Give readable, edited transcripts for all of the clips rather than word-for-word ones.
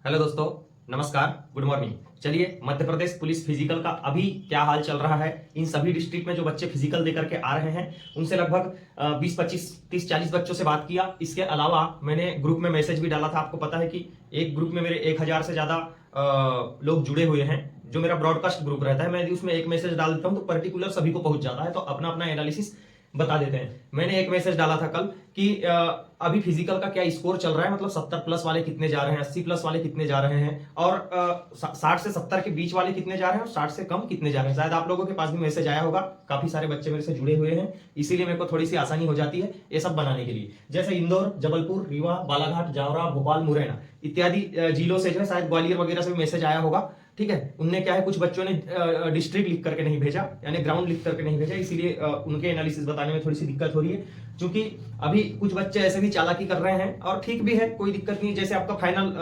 Hello दोस्तों, नमस्कार, good morning. चलिए, मध्य प्रदेश पुलिस फिजिकल का अभी क्या हाल चल रहा है, इन सभी डिस्ट्रिक्ट में जो बच्चे फिजिकल देकर के आ रहे हैं उनसे लगभग 20, 25, 30, 40 बच्चों से बात किया। इसके अलावा मैंने ग्रुप में मैसेज भी डाला था। आपको पता है कि एक ग्रुप में मेरे 1000 से ज्यादा लोग जुड़े हुए हैं। जो मेरा ब्रॉडकास्ट ग्रुप रहता है, मैं यदि उसमें एक मैसेज डाल देता हूं तो पर्टिकुलर सभी को पहुंच जाता है, तो अपना अपना एनालिसिस बता देते हैं। मैंने एक मैसेज डाला था कल कि अभी फिजिकल का क्या स्कोर चल रहा है, मतलब 70 प्लस वाले कितने जा रहे हैं, 80 प्लस वाले कितने जा रहे हैं, और 60 से 70 के बीच वाले कितने जा रहे हैं, और 60 से कम कितने जा रहे हैं। शायद आप लोगों के पास भी मैसेज आया होगा। काफी सारे बच्चे मेरे से जुड़े हुए हैं, इसीलिए मेरे को थोड़ी सी आसानी हो जाती है ये सब बनाने के लिए। जैसे इंदौर, जबलपुर, रीवा, बालाघाट, जावरा, भोपाल, मुरैना इत्यादि जिलों से जो है, शायद ग्वालियर वगैरह से भी मैसेज आया होगा। ठीक है, उनने क्या है, कुछ बच्चों ने डिस्ट्रिक्ट लिख करके नहीं भेजा, यानी ग्राउंड लिख करके नहीं भेजा, इसीलिए उनके एनालिसिस बताने में थोड़ी सी दिक्कत हो रही है। क्योंकि अभी कुछ बच्चे ऐसे भी चालाकी कर रहे हैं, और ठीक भी है, कोई दिक्कत नहीं। जैसे आपका फाइनल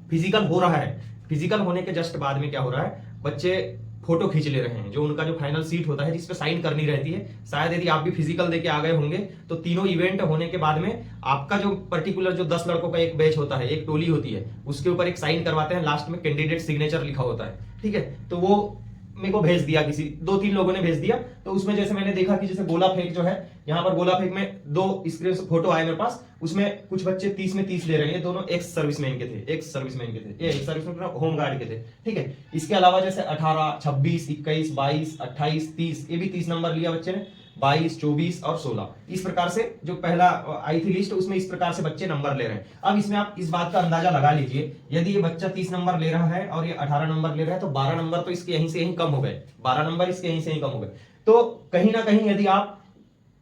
फिजिकल हो रहा है, फिजिकल होने के जस्ट बाद में क्या हो रहा है, बच्चे फोटो खींच ले रहे हैं। जो उनका जो फाइनल सीट होता है जिसपे साइन करनी रहती है, शायद यदि आप भी फिजिकल देके आ गए होंगे तो तीनों इवेंट होने के बाद में आपका जो पर्टिकुलर जो 10 लड़कों का एक बैच होता है, एक टोली होती है, उसके ऊपर एक साइन करवाते हैं, लास्ट में कैंडिडेट सिग्नेचर लिखा होता है। ठीक है, तो वो मेरे को भेज दिया, किसी 2-3 लोगों ने भेज दिया। तो उसमें जैसे मैंने देखा कि जैसे गोला फेंक जो है, यहाँ पर गोला फेंक में 2 स्क्रीन फोटो आए मेरे पास। उसमें कुछ बच्चे 30 में 30 ले रहे हैं, दोनों एक्स सर्विसमैन के थे, ये एक्स सर्विसमैन होम गार्ड के थे। ठीक है, इसके अलावा जैसे 18, 26, 21, 22, 28, 30, ये भी 30 नंबर लिया बच्चे ने, 22, 24 और 16। इस प्रकार से जो पहला आई थी लिस्ट, उसमें इस प्रकार से बच्चे नंबर ले रहे हैं। अब इसमें आप इस बात का अंदाजा लगा लीजिए, यदि ये बच्चा 30 नंबर ले रहा है और ये 18 नंबर ले रहा है, तो 12 नंबर तो इसके यहीं से यहीं कम हो गए, 12 नंबर इसके यहीं से यहीं कम हो गए। तो कहीं ना कहीं यदि आप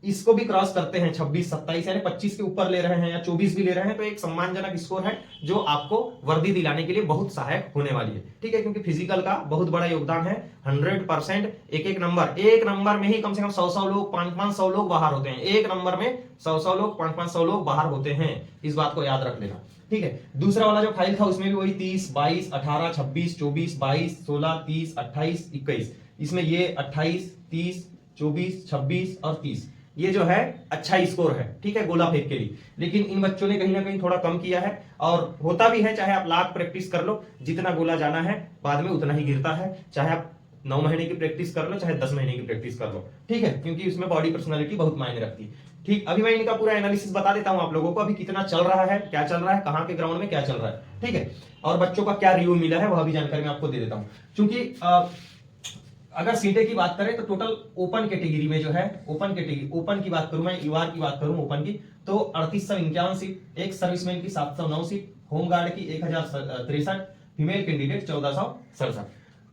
इसको भी क्रॉस करते हैं, 26, 27 यानी 25 के ऊपर ले रहे हैं, या 24 भी ले रहे हैं, तो एक सम्मानजनक स्कोर है जो आपको वर्दी दिलाने के लिए बहुत सहायक होने वाली है। ठीक है, क्योंकि फिजिकल का बहुत बड़ा योगदान है। 100% एक नंबर में ही कम से कम 100 लोग, 500 लोग बाहर होते हैं। एक नंबर में 100 लोग, 500 लोग बाहर होते हैं, इस बात को याद रख लेना। ठीक है, दूसरा वाला जो फाइल था उसमें भी वही 30, 22, 18, 26, 24, 22, 16, 30, 28, 21। इसमें ये 28, 30, 24, 26 और 30 ये जो है अच्छा स्कोर है। ठीक है, गोला फेंक के लिए। लेकिन इन बच्चों ने कहीं ना कहीं थोड़ा कम किया है, और होता भी है, चाहे आप लाख प्रैक्टिस कर लो, जितना गोला जाना है बाद में उतना ही गिरता है। चाहे आप 9 महीने की प्रैक्टिस कर लो, चाहे 10 महीने की प्रैक्टिस कर लो। ठीक है, क्योंकि उसमें बॉडी पर्सनैलिटी बहुत मायने रखती है। ठीक, अभी मैं इनका पूरा एनालिसिस बता देता हूं आप लोगों को, अभी कितना चल रहा है, क्या चल रहा है, कहां के ग्राउंड में क्या चल रहा है। ठीक है, और बच्चों का क्या रिव्यू मिला है वह भी जानकारी मैं आपको दे देता हूं। क्योंकि अगर सीटें की बात करें तो टोटल ओपन कैटेगरी में जो है, ओपन की बात करूं मैं, यूआर की बात करूं ओपन की, तो 3851 सीट, एक सर्विसमैन की 709 सीट, होमगार्ड की 1063, फीमेल कैंडिडेट 1467।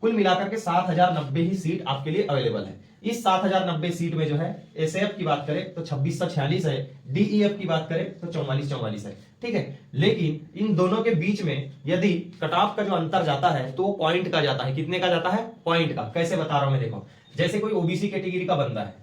कुल मिलाकर के 7090 ही सीट आपके लिए अवेलेबल है। इस 7090 सीट में जो है एसएफ की बात करें तो 2646 है, डीईएफ की बात करें तो 4444 है। ठीक है, लेकिन इन दोनों के बीच में यदि कट ऑफ का जो अंतर जाता है तो वो पॉइंट का जाता है। कितने का जाता है? पॉइंट का। कैसे बता रहा हूं मैं, देखो। जैसे कोई ओबीसी कैटेगरी का बंदा है,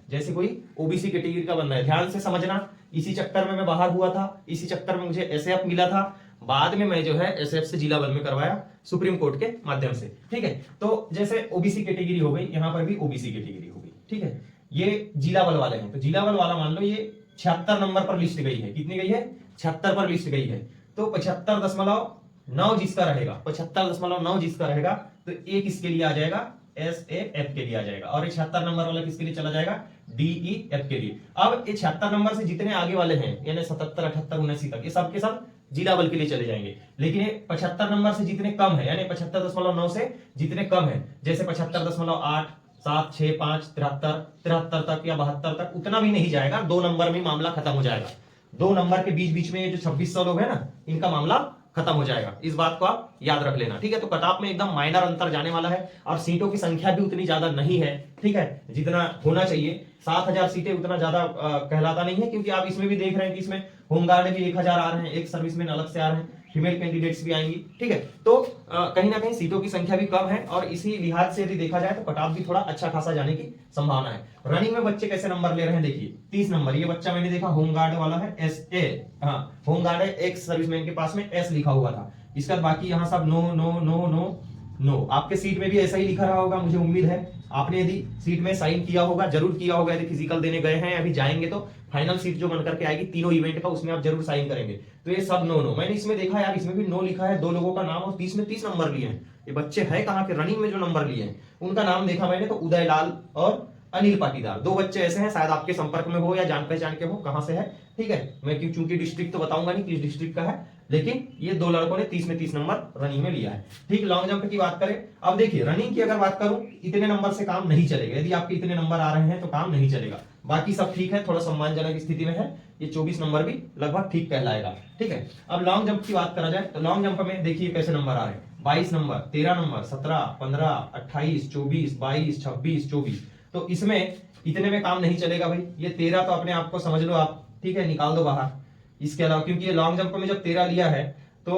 ध्यान से समझना। इसी चक्कर में मैं बाहर हुआ था, इसी चक्कर में मुझे एसएफ मिला था, बाद में मैं जो है एसएफ से जिला बल में करवाया सुप्रीम कोर्ट के माध्यम से। ठीक है, तो जैसे ओबीसी कैटेगरी हो गई, यहां पर भी ओबीसी कैटेगरी हो गई। ठीक है, ये जिला बल वाले हैं, तो जिला बल वाला मान लो ये 76 नंबर पर लिस्ट गई है। कितनी गई है? 76 पर लिस्ट गई है। तो 75.9 जिसका रहेगा, 75.9 जिसका रहेगा, तो एक इसके लिए आ जाएगा, एसएएफ के लिए आ जाएगा, और 76 नंबर वाला किसके लिए चला जाएगा? डीईएफ के लिए। अब ये 76 नंबर से जितने आगे वाले हैं, यानी 77, 78, 79 तक, ये सब के सब जिला बल के लिए चले जाएंगे। लेकिन ये 75 नंबर से जितने कम है, यानी 75.9 से जितने कम है, जैसे 75.8, 7, 6, 5, 73 तक या 72 तक, उतना भी नहीं जाएगा। 2 नंबर में मामला खत्म हो जाएगा। 2 नंबर के बीच में ये जो 2600 लोग हैं ना, इनका मामला खत्म हो जाएगा। इस बात को आप याद रख लेना। ठीक है, तो कट ऑफ में एकदम माइनर अंतर जाने वाला है, और सीटों की संख्या भी उतनी ज्यादा नहीं है। ठीक है, जितना होना चाहिए 7000 सीटें उतना ज्यादा कहलाता नहीं है, क्योंकि आप इसमें भी देख रहे हैं कि इसमें होमगार्ड भी 1000 आ रहे हैं, एक सर्विसमैन अलग से आ रहे हैं, फीमेल कैंडिडेट्स भी आएंगी। ठीक है, तो कहीं ना कहीं सीटों की संख्या भी कम है, और इसी लिहाज से यदि देखा जाए तो कट ऑफ भी थोड़ा अच्छा खासा जाने की संभावना है। रनिंग में बच्चे कैसे नंबर ले रहे हैं, देखिए 30 नंबर ये बच्चा मैंने देखा, होमगार्ड वाला है, एसए, हाँ होमगार्ड है, एक्स सर्विसमैन के पास में एस लिखा हुआ था। इसका बाकी यहाँ सब no no no no, no. आपके सीट में भी ऐसा ही लिखा रहा होगा, मुझे उम्मीद है आपने यदि सीट में साइन किया होगा, जरूर किया होगा, यदि फिजिकल देने गए हैं अभी जाएंगे तो फाइनल सीट जो बनकर के आएगी तीनों इवेंट का, उसमें आप जरूर साइन करेंगे। तो ये सब नो नो। मैंने इसमें देखा यार, इसमें भी नो लिखा है, 2 लोगों का नाम और 30 में 30 नंबर लिए हैं। ये बच्चे हैं कहाँ के, रनिंग में जो नंबर लिए हैं उनका नाम देखा मैंने तो उदय लाल और अनिल पाटीदार, 2 बच्चे ऐसे हैं, शायद आपके संपर्क में हो या जान पहचान के हो, कहां से है, ठीक है। मैं चूंकि डिस्ट्रिक्ट तो बताऊंगा नहीं किस डिस्ट्रिक्ट का है, लेकिन ये 2 लड़कों ने 30 में 30 नंबर रनिंग में लिया है। ठीक, लॉन्ग जंप की बात करें, अब देखिए रनिंग की अगर बात करूं, इतने नंबर से काम नहीं चलेगा। यदि आपके इतने नंबर आ रहे हैं तो काम नहीं चलेगा। बाकी सब ठीक है, थोड़ा सम्मानजनक स्थिति में है, ये 24 नंबर भी लगभग ठीक कहलाएगा। ठीक है, अब लॉन्ग जंप की बात करा जाए तो लॉन्ग जंप में देखिए कैसे नंबर आ रहे हैं, 22 नंबर, 13 नंबर, 17, 15, 28, 24, 22, 26, 24। तो इसमें इतने में काम नहीं चलेगा भाई। ये 13 तो अपने आप को समझ लो आप, ठीक है, निकाल दो बाहर। इसके अलावा क्योंकि ये लॉन्ग जंप में जब 13 लिया है तो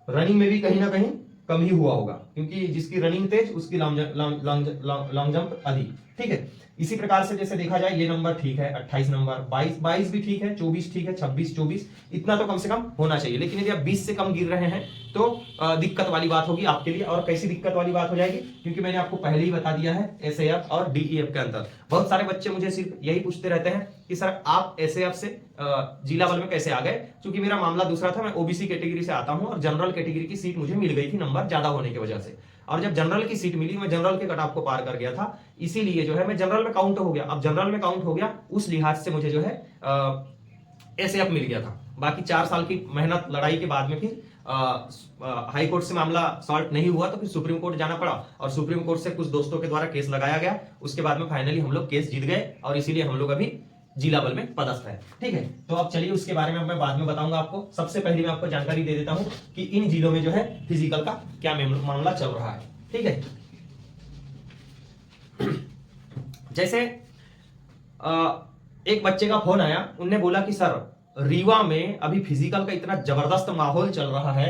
रनिंग में भी कहीं ना कहीं कम ही हुआ होगा, क्योंकि जिसकी रनिंग तेज उसकी लॉन्ग जंप अधिक। ठीक है, इसी प्रकार से जैसे देखा जाए ये नंबर ठीक है, 28 नंबर, 22 भी ठीक है, 24 ठीक है, 26, 24 इतना तो कम से कम होना चाहिए। लेकिन यदि आप 20 से कम गिर रहे हैं तो दिक्कत वाली बात होगी आपके लिए। और कैसी दिक्कत वाली बात हो जाएगी, क्योंकि मैंने आपको पहले ही बता दिया है एसएएफ और डीईएफ के अंतर। बहुत सारे बच्चे मुझे सिर्फ यही पूछते रहते हैं कि सर आप एसएएफ से जिला बल में कैसे आ गए। क्योंकि मेरा मामला दूसरा था, मैं ओबीसी कैटेगरी से आता हूं और जनरल कैटेगरी की सीट मुझे मिल गई थी नंबर ज्यादा होने की वजह से। और जब जनरल की सीट मिली, मैं जनरल के कट ऑफ को पार कर गया था, इसीलिए जो है मैं जनरल में काउंट हो गया। अब जनरल में काउंट हो गया, उस लिहाज से मुझे जो है एसएएफ मिल गया था। बाकी 4 साल की मेहनत लड़ाई के बाद में फिर हाई कोर्ट से मामला सॉल्व नहीं हुआ तो फिर सुप्रीम कोर्ट जाना पड़ा, और सुप्रीम कोर्ट से कुछ दोस्तों के द्वारा केस लगाया गया। उसके बाद में फाइनली हम लोग केस जीत गए और इसीलिए हम लोग अभी जिला बल में पदस्थ है। ठीक है, तो अब चलिए उसके बारे में मैं बाद में बताऊंगा आपको। सबसे पहले मैं आपको जानकारी दे देता हूं कि इन जिलों में जो है फिजिकल का क्या मामला चल रहा है। ठीक है, जैसे एक बच्चे का फोन आया, उनने बोला कि सर रीवा में अभी फिजिकल का इतना जबरदस्त माहौल चल रहा है,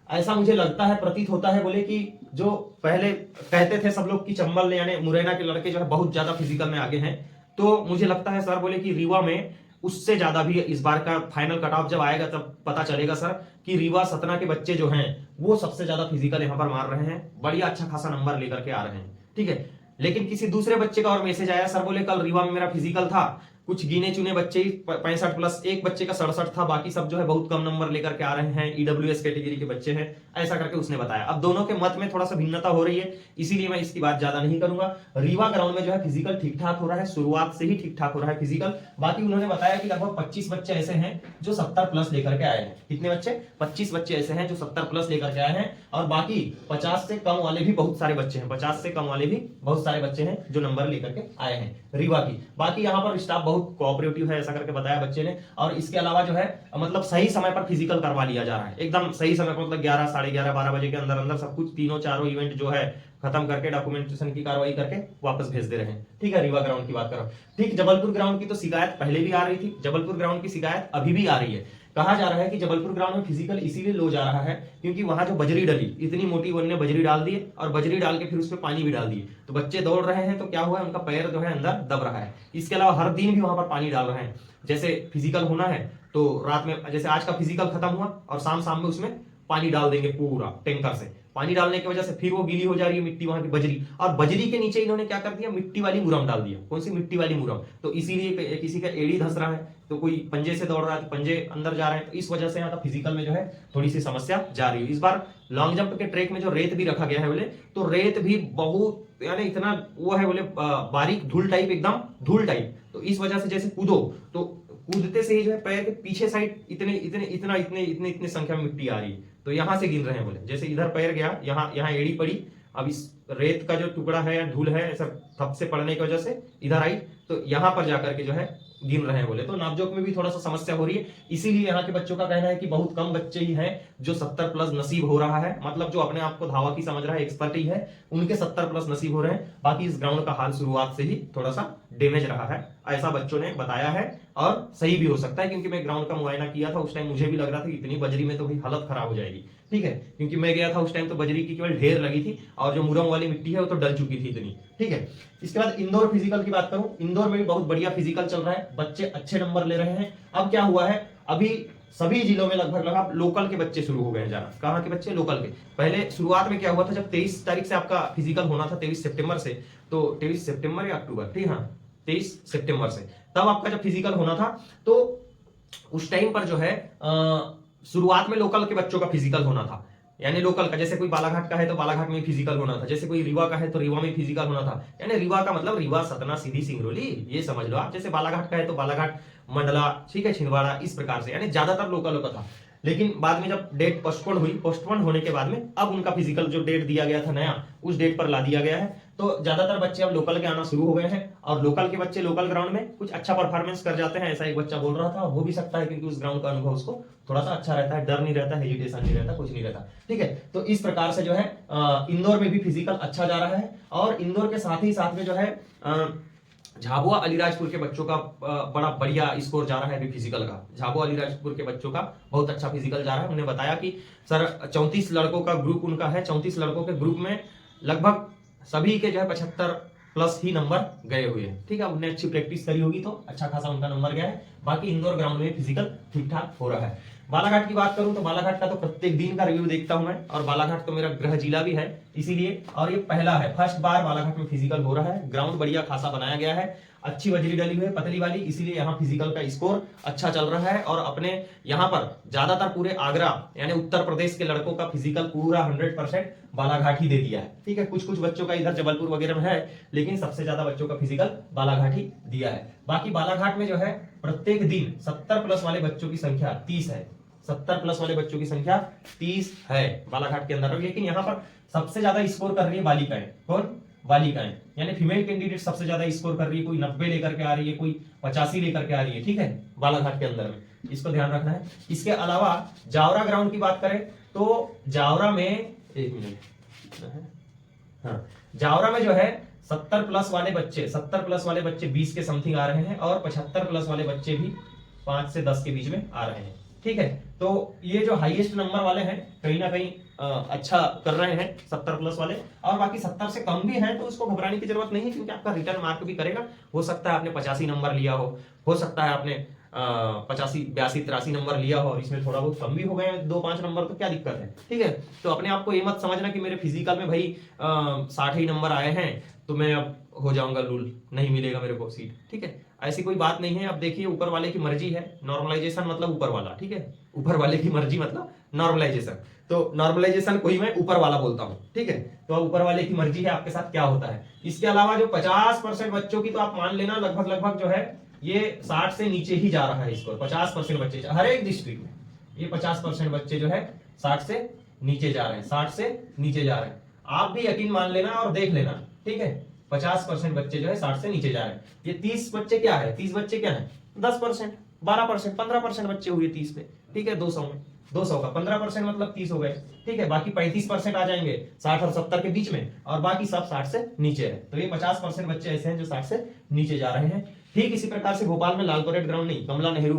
ऐसा मुझे लगता है, प्रतीत होता है। बोले कि जो पहले कहते थे सब लोग कि चंबल यानी मुरैना के लड़के जो है बहुत ज्यादा फिजिकल में आगे हैं, तो मुझे लगता है सर, बोले कि रीवा में उससे ज्यादा भी इस बार का फाइनल कट ऑफ जब आएगा तब पता चलेगा सर कि रीवा सतना के बच्चे जो हैं वो सबसे ज्यादा फिजिकल यहाँ पर मार रहे हैं, बढ़िया अच्छा खासा नंबर लेकर के आ रहे हैं। ठीक है, लेकिन किसी दूसरे बच्चे का और मैसेज आया, सर बोले कल रीवा में मेरा फिजिकल था, कुछ गिने चुने बच्चे ही 65 प्लस, एक बच्चे का 67 था, बाकी सब जो है बहुत कम नंबर लेकर के आ रहे हैं, ईडब्ल्यूएस कैटेगरी के बच्चे हैं, ऐसा करके उसने बताया। अब दोनों के मत में थोड़ा सा भिन्नता हो रही है, इसीलिए मैं इसकी बात ज्यादा नहीं करूंगा। रीवा ग्राउंड में जो है फिजिकल ठीक ठाक हो रहा है, शुरुआत से ही ठीक ठाक हो रहा है फिजिकल। बाकी उन्होंने बताया कि लगभग 25 बच्चे ऐसे हैं जो 70 प्लस लेकर के आए हैं। कितने बच्चे? 25 बच्चे ऐसे हैं जो 70 प्लस लेकर के आए हैं, और बाकी 50 से कम वाले भी बहुत सारे बच्चे हैं, 50 से कम वाले भी बहुत सारे बच्चे हैं जो नंबर लेकर के आए हैं रीवा की। बाकी यहाँ पर स्टाफ बहुत कोऑपरेटिव है, ऐसा करके बताया बच्चे ने। और इसके अलावा जो है मतलब सही समय पर फिजिकल करवा लिया जा रहा है, एकदम सही समय पर, मतलब 11, साढ़े 11, 12 बजे के अंदर अंदर सब कुछ तीनों चारों इवेंट जो है खत्म करके डॉक्यूमेंटेशन की कार्रवाई करके वापस भेज दे रहे हैं। ठीक है, रीवा ग्राउंड की बात करो। ठीक, जबलपुर ग्राउंड की तो शिकायत पहले भी आ रही थी, जबलपुर ग्राउंड की शिकायत अभी भी आ रही है। कहा जा रहा है कि जबलपुर ग्राउंड में फिजिकल इसीलिए लो जा रहा है क्योंकि वहां जो बजरी डली, इतनी मोटी उन्होंने बजरी डाल दी और बजरी डाल के फिर उसमें पानी भी डाल दिए, तो बच्चे दौड़ रहे हैं तो क्या हुआ है, उनका पैर जो है अंदर दब रहा है। इसके अलावा हर दिन भी वहां पर पानी डाल रहे हैं। जैसे फिजिकल होना है तो रात में, जैसे आज का फिजिकल खत्म हुआ और शाम में उसमें पानी डाल देंगे पूरा टैंकर से। पानी डालने की वजह से फिर वो गीली हो जा रही है मिट्टी, वहां की बजरी, और बजरी के नीचे इन्होंने क्या कर दिया, मिट्टी वाली मुरम डाल दिया। कौन सी? मिट्टी वाली मुरम। तो इसीलिए किसी का एड़ी धंस रहा है, तो कोई पंजे से दौड़ रहा है तो पंजे अंदर जा रहे हैं, तो इस वजह से यहाँ का फिजिकल में जो है थोड़ी सी समस्या जा रही है। इस बार लॉन्ग जंप के ट्रैक में जो रेत भी रखा गया है बोले, तो रेत भी बहुत यानी इतना वो है बोले बारीक धूल टाइप, एकदम धूल टाइप। तो इस वजह से जैसे कूदो तो कूदते से ही जो है पैर के पीछे साइड इतने संख्या में मिट्टी आ रही है, तो यहां से गिन रहे हैं बोले। जैसे इधर पैर गया, यहाँ एड़ी पड़ी, अब इस रेत का जो टुकड़ा है या धूल है ऐसा थप से पड़ने की वजह से इधर आई, तो यहां पर जाकर के जो है गिन रहे हैं बोले। तो नापजोक में भी थोड़ा सा समस्या हो रही है, इसीलिए यहाँ के बच्चों का कहना है कि बहुत कम बच्चे ही हैं जो 70 प्लस नसीब हो रहा है, मतलब जो अपने आप को धावा की समझ रहा है, एक्सपर्ट ही है, उनके 70 प्लस नसीब हो रहे हैं। बाकी इस ग्राउंड का हाल शुरुआत से ही थोड़ा सा डैमेज रहा है, ऐसा बच्चों ने बताया है, और सही भी हो सकता है क्योंकि मैं ग्राउंड का मुआयना किया था, उस टाइम मुझे भी लग रहा था कि इतनी बजरी में तो भाई हालत खराब हो जाएगी। ठीक है, क्योंकि मैं गया था उस टाइम तो बजरी की केवल ढेर लगी थी और जो मुरम वाली मिट्टी है वो तो डल चुकी थी इतनी। ठीक है, इसके बाद इंदौर फिजिकल की बात करूं, इंदौर में भी बहुत बढ़िया फिजिकल चल रहा है, बच्चे अच्छे नंबर ले रहे हैं। अब क्या हुआ है, अभी सभी जिलों में लगभग लगभग लोकल के बच्चे शुरू हो गए हैं जाना। कहाँ के बच्चे? लोकल के। पहले शुरुआत में क्या हुआ था, जब 23 तारीख से आपका फिजिकल होना था, 23 सितंबर से, तो 23 सितंबर या अक्टूबर, ठीक, हाँ 23 सितंबर से, तब आपका जब फिजिकल होना था, तो उस टाइम पर जो है शुरुआत में लोकल के बच्चों का फिजिकल होना था, यानी लोकल का, जैसे कोई बालाघाट का है तो बालाघाट में फिजिकल होना था, जैसे कोई रीवा का है तो रीवा में फिजिकल होना था। यानी रीवा का मतलब रीवा, सतना, सीधी, सिंगरौली, ये समझ लो आप। जैसे बालाघाट का है तो बालाघाट, मंडला, ठीक है, छिंदवाड़ा, इस प्रकार से, यानी ज्यादातर लोकल का था। लेकिन बाद में जब डेट पोस्टपोन हुई, पोस्टपोन होने के बाद में अब उनका फिजिकल जो डेट दिया गया था नया, उस डेट पर ला दिया गया है। तो ज्यादातर बच्चे अब लोकल के आना शुरू हो गए हैं, और लोकल के बच्चे लोकल ग्राउंड में कुछ अच्छा परफॉर्मेंस कर जाते हैं, ऐसा एक बच्चा बोल रहा था। और हो भी सकता है क्योंकि उस ग्राउंड का अनुभव उसको थोड़ा सा अच्छा रहता है, डर नहीं रहता, हेजिटेशन नहीं रहता, कुछ नहीं रहता, ठीक है। तो इस प्रकार से जो है इंदौर में भी फिजिकल अच्छा जा रहा है, और इंदौर के साथ ही साथ में जो है झाबुआ अलीराजपुर के बच्चों का बड़ा बढ़िया स्कोर जा रहा है अभी फिजिकल का। झाबुआ अलीराजपुर के बच्चों का बहुत अच्छा फिजिकल जा रहा है। उन्होंने बताया कि सर 34 लड़कों का ग्रुप उनका है, 34 लड़कों के ग्रुप में लगभग सभी के जो है 75 प्लस ही नंबर गए हुए हैं, ठीक है। उन्होंने अच्छी प्रैक्टिस करी होगी तो अच्छा खासा उनका नंबर गया है। बाकी इंदौर ग्राउंड में फिजिकल ठीक ठाक हो रहा है। बालाघाट की बात करूं तो बालाघाट का तो प्रत्येक दिन का रिव्यू देखता हूं मैं, और बालाघाट तो मेरा गृह जिला भी है इसीलिए, और ये पहला है, फर्स्ट बार बालाघाट में फिजिकल हो रहा है। ग्राउंड बढ़िया खासा बनाया गया है, अच्छी बजरी डली हुई है पतली वाली, इसीलिए यहाँ फिजिकल का स्कोर अच्छा चल रहा है। और अपने यहाँ पर ज्यादातर पूरे आगरा यानी उत्तर प्रदेश के लड़कों का फिजिकल पूरा 100% बालाघाट ही दे दिया है, ठीक है। कुछ कुछ बच्चों का इधर जबलपुर वगैरह में है, लेकिन सबसे ज्यादा बच्चों का फिजिकल बालाघाट ही दिया है। बाकी बालाघाट में जो है प्रत्येक दिन 70 प्लस वाले बच्चों की संख्या 30 है, 70 प्लस वाले बच्चों की संख्या 30 है बालाघाट के अंदर। लेकिन यहाँ पर सबसे ज्यादा स्कोर कर रही है बालिकाएं। कौन? बालिकाएं, यानी फीमेल कैंडिडेट सबसे ज्यादा स्कोर कर रही है। कोई 90 लेकर के आ रही है, कोई 85 लेकर के आ रही है, ठीक है, बालाघाट के अंदर में, इसको ध्यान रखना है। इसके अलावा जावरा ग्राउंड की बात करें तो जावरा में, एक मिनट, हाँ, जावरा में जो है 70 प्लस वाले बच्चे 20 के समथिंग आ रहे हैं, और 75 प्लस वाले बच्चे भी 5 से 10 के बीच में आ रहे हैं, ठीक है। तो ये जो हाईएस्ट नंबर वाले हैं कहीं ना कहीं अच्छा कर रहे हैं 70 प्लस वाले, और बाकी 70 से कम भी हैं तो उसको घबराने की जरूरत नहीं है, क्योंकि आपका रिटर्न मार्क भी करेगा। हो सकता है आपने 85 नंबर लिया हो सकता है आपने 85, 82, 83 नंबर लिया हो, और इसमें थोड़ा बहुत कम भी हो गए 2-5 नंबर, तो क्या दिक्कत है, ठीक है। तो अपने आप को ये मत समझना कि मेरे फिजिकल में भाई 60 ही नंबर आए हैं तो मैं अब हो जाऊंगा लूल, नहीं मिलेगा मेरे को सीट, ठीक है। ऐसी कोई बात नहीं है। अब देखिए ऊपर वाले की मर्जी है, नॉर्मलाइजेशन मतलब ऊपर वाला, ठीक है, ऊपर वाले की मर्जी मतलब नॉर्मलाइजेशन। तो नॉर्मलाइजेशन को ही मैं ऊपर वाला बोलता हूं, ठीक है। तो ऊपर वाले की मर्जी है आपके साथ क्या होता है। इसके अलावा जो 50% बच्चों की, तो आप मान लेना लगभग जो है ये 60 से नीचे ही जा रहा है स्कोर। 50% बच्चे हर एक डिस्ट्रिक्ट में, ये 50% बच्चे जो है 60 से नीचे जा रहे हैं, 60 से नीचे जा रहे हैं। आप भी यकीन मान लेना और देख लेना, ठीक है। 50% बच्चे जो है 60 से नीचे जा रहे हैं। ये 30 बच्चे क्या है, 30 बच्चे क्या है, 10%, 12%, 15% बच्चे हुए 30 पे, ठीक है। 200 में 200 का 15% मतलब 30 हो गए, ठीक है। बाकी 35% आ जाएंगे 60 और 70 के बीच में, और बाकी सब 60 से नीचे है। तो ये 50% बच्चे ऐसे हैं जो 60 से नीचे जा रहे हैं। ठीक इसी प्रकार से भोपाल में लाल परेड ग्राउंड नहीं, कमला नेहरू,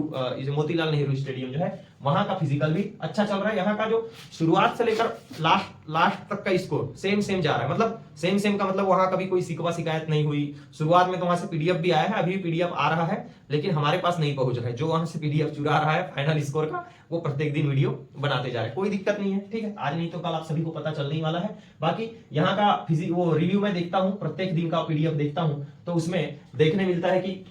मोतीलाल नेहरू स्टेडियम जो है, वहां का फिजिकल भी अच्छा चल रहा है। यहाँ का जो शुरुआत से लेकर लास्ट तक का स्कोर सेम जा रहा है, मतलब सेम का मतलब वहां कभी कोई शिकवा शिकायत नहीं हुई। शुरुआत में तो वहां से पीडीएफ भी आया है, अभी पीडीएफ आ रहा है, लेकिन हमारे पास नहीं पहुंच रहा है। जो वहां से पीडीएफ चुरा रहा है फाइनल स्कोर का, वो प्रत्येक दिन वीडियो बनाते जा रहे हैं, कोई दिक्कत नहीं है, ठीक है। आज नहीं तो कल आप सभी को पता चलने ही वाला है। बाकी यहाँ का वो रिव्यू मैं देखता हूँ, प्रत्येक दिन का पीडीएफ देखता हूँ, तो उसमें देखने मिलता है कि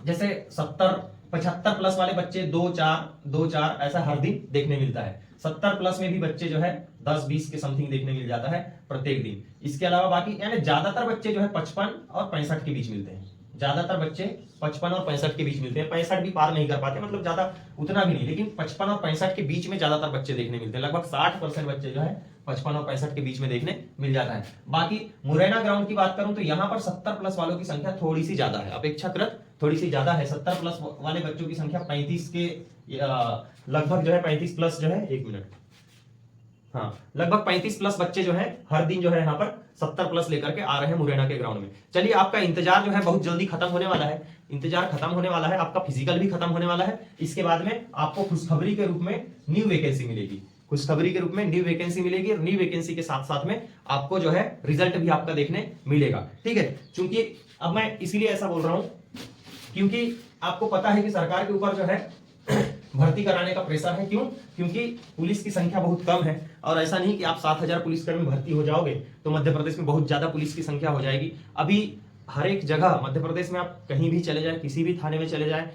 जैसे 70-75 प्लस वाले बच्चे 2-4 ऐसा हर दिन देखने मिलता है। 70 प्लस में भी बच्चे जो है 10-20 के समथिंग देखने मिल जाता है प्रत्येक दिन। इसके अलावा बाकी यानी ज्यादातर बच्चे जो है 55 और 65 के बीच मिलते हैं। ज्यादातर बच्चे 55 और 65 के बीच मिलते हैं। 65 भी पार नहीं कर पाते, मतलब ज्यादा उतना भी नहीं, लेकिन 55 और 65 के बीच में ज्यादातर बच्चे देखने मिलते हैं। लगभग 60% बच्चे जो है 55 और 65 के बीच में देखने मिल जाता है। बाकी मुरैना ग्राउंड की बात करूं तो यहाँ पर 70 प्लस वालों की संख्या थोड़ी सी ज्यादा है, अपेक्षाकृत थोड़ी सी ज्यादा है। 70 प्लस वाले बच्चों की संख्या 35 के लगभग जो है 35 प्लस जो है, एक मिनट, हाँ, लगभग 35 प्लस बच्चे जो है हर दिन जो है यहाँ पर 70 प्लस लेकर के आ रहे हैं मुरैना के ग्राउंड में। चलिए, आपका इंतजार जो है बहुत जल्दी खत्म होने वाला है, इंतजार खत्म होने वाला है, आपका फिजिकल भी खत्म होने वाला है। इसके बाद में आपको खुशखबरी के रूप में न्यू वैकेंसी मिलेगी, खुशखबरी के रूप में न्यू वैकेंसी मिलेगी, और न्यू वैकेंसी के साथ साथ में आपको जो है रिजल्ट भी आपका देखने मिलेगा, ठीक है। क्योंकि अब मैं इसीलिए ऐसा बोल रहा हूं क्योंकि आपको पता है कि सरकार के ऊपर जो है भर्ती कराने का प्रेशर है। क्यों? क्योंकि पुलिस की संख्या बहुत कम है और ऐसा नहीं कि आप 7,000 पुलिसकर्मी भर्ती हो जाओगे तो मध्य प्रदेश में बहुत ज्यादा पुलिस की संख्या हो जाएगी। अभी हर एक जगह मध्य प्रदेश में आप कहीं भी चले जाए, किसी भी थाने में चले जाए,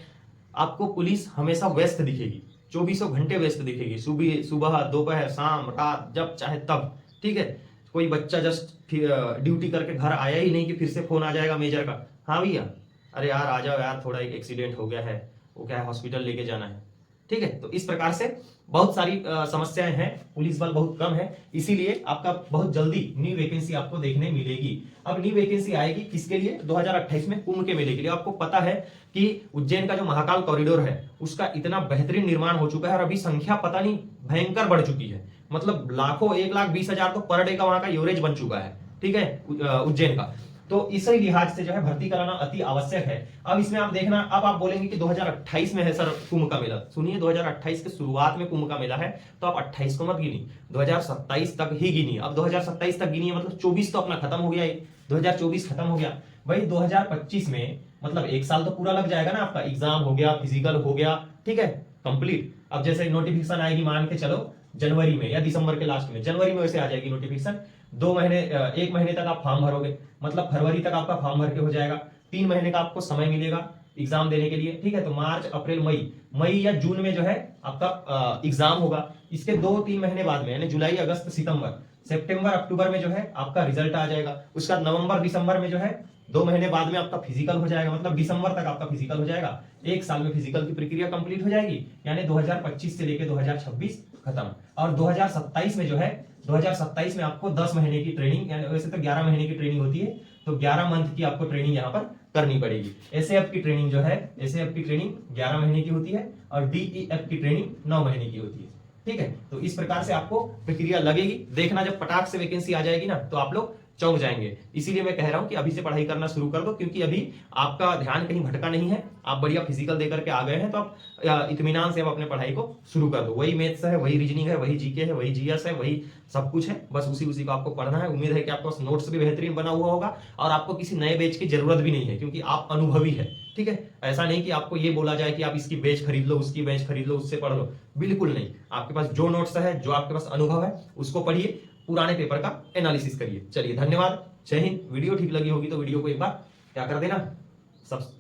आपको पुलिस हमेशा व्यस्त दिखेगी, 24 घंटे व्यस्त दिखेगी, सुबह दोपहर शाम रात जब चाहे तब। ठीक है, कोई बच्चा जस्ट ड्यूटी करके घर आया ही नहीं कि फिर से फोन आ जाएगा मेजर का, हाँ भैया अरे यार आ जाओ यार, थोड़ा एक एक्सीडेंट हो गया है, वो क्या है हॉस्पिटल लेके जाना है। ठीक है, तो इस प्रकार से बहुत सारी समस्याएं हैं, पुलिस बल बहुत कम है, इसीलिए आपका बहुत जल्दी न्यू वैकेंसी आपको देखने मिलेगी। अब न्यू वैकेंसी आएगी किसके लिए? 2028 में कुंभ के मेले के लिए। आपको पता है कि उज्जैन का जो महाकाल कॉरिडोर है उसका इतना बेहतरीन निर्माण हो चुका है और अभी संख्या पता नहीं भयंकर बढ़ चुकी है, मतलब लाखों, 1,20,000 तो पर डे का वहां का एवरेज बन चुका है। ठीक है, उज्जैन का, तो इसी लिहाज से जो है भर्ती कराना अति आवश्यक है। अब इसमें आप देखना, अब आप बोलेंगे कि 2028 में है सर कुंभ का मेला, सुनिए 2028 के शुरुआत में कुंभ का मेला है, तो आप 28 को मत गिनी, 2027 तक ही गिनी। अब 2027 तक गिनी मतलब 24 तो अपना खत्म हो गया, 2024 खत्म हो गया भाई, 2025 में मतलब एक साल तो पूरा लग जाएगा ना, आपका एग्जाम हो गया, फिजिकल हो गया, ठीक है कंप्लीट। अब जैसे नोटिफिकेशन आएगी मान के चलो जनवरी में या दिसंबर के लास्ट में, जनवरी में वैसे आ जाएगी नोटिफिकेशन, 2 महीने 1 महीने तक आप फॉर्म भरोगे, मतलब फरवरी तक आपका फॉर्म भर के हो जाएगा, 3 महीने का आपको समय मिलेगा एग्जाम देने के लिए। ठीक है, तो मार्च अप्रैल मई या जून में जो है आपका एग्जाम होगा। इसके 2-3 महीने बाद में यानी जुलाई अगस्त सितंबर अक्टूबर में जो है आपका रिजल्ट आ जाएगा। उसका नवंबर दिसंबर में जो है 2 महीने बाद में आपका फिजिकल हो जाएगा, मतलब दिसंबर तक आपका फिजिकल हो जाएगा, 1 साल में फिजिकल की प्रक्रिया कंप्लीट हो जाएगी, यानी 2025 से लेकर 2026 खत्म। और 2027 में जो है 2027 में आपको 10 महीने की ट्रेनिंग, यानी वैसे तो 11 महीने की ट्रेनिंग होती है, तो 11 मंथ की आपको ट्रेनिंग यहाँ पर करनी पड़ेगी। एसएएफ की ट्रेनिंग जो है, एसएएफ की ट्रेनिंग 11 महीने की होती है और डीईएफ की ट्रेनिंग 9 महीने की होती है। ठीक है, तो इस प्रकार से आपको प्रक्रिया लगेगी। देखना जब पटाख से वैकेंसी आ जाएगी ना तो आप लोग चौंक जाएंगे। इसीलिए मैं कह रहा हूं कि अभी से पढ़ाई करना शुरू कर दो, क्योंकि अभी आपका ध्यान कहीं भटका नहीं है, आप बढ़िया फिजिकल देकर के आ गए हैं, तो आप इत्मीनान से अब अपने पढ़ाई को शुरू कर दो। वही मैथ्स है, वही रीजनिंग है, वही जीके है, वही जीएस है, वही सब कुछ है, बस उसी को आपको पढ़ना है। उम्मीद है कि आपके पास नोट्स भी बेहतरीन बना हुआ होगा और आपको किसी नए बैच की जरूरत भी नहीं है, क्योंकि आप अनुभवी है। ठीक है, ऐसा नहीं कि आपको ये बोला जाए कि आप इसकी बैच खरीद लो, उसकी बैच खरीद लो, उससे पढ़ लो, बिल्कुल नहीं। आपके पास जो नोट्स है, जो आपके पास अनुभव है, उसको पढ़िए, पुराने पेपर का एनालिसिस करिए। चलिए धन्यवाद, जय हिंद। वीडियो ठीक लगी होगी तो वीडियो को एक बार क्या कर देना,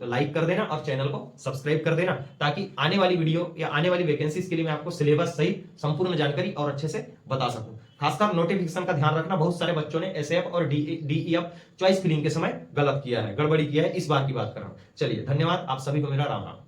लाइक कर देना और चैनल को सब्सक्राइब कर देना, ताकि आने वाली वीडियो या आने वाली वैकेंसीज के लिए मैं आपको सिलेबस सहित संपूर्ण जानकारी और अच्छे से बता सकूं। खासकर नोटिफिकेशन का ध्यान रखना, बहुत सारे बच्चों ने एसएएफ और डीईएफ चॉइस फिलिंग के समय गलत किया है, गड़बड़ी किया है, इस बार की बात कर रहा हूं। चलिए धन्यवाद, आप सभी को मेरा राम राम।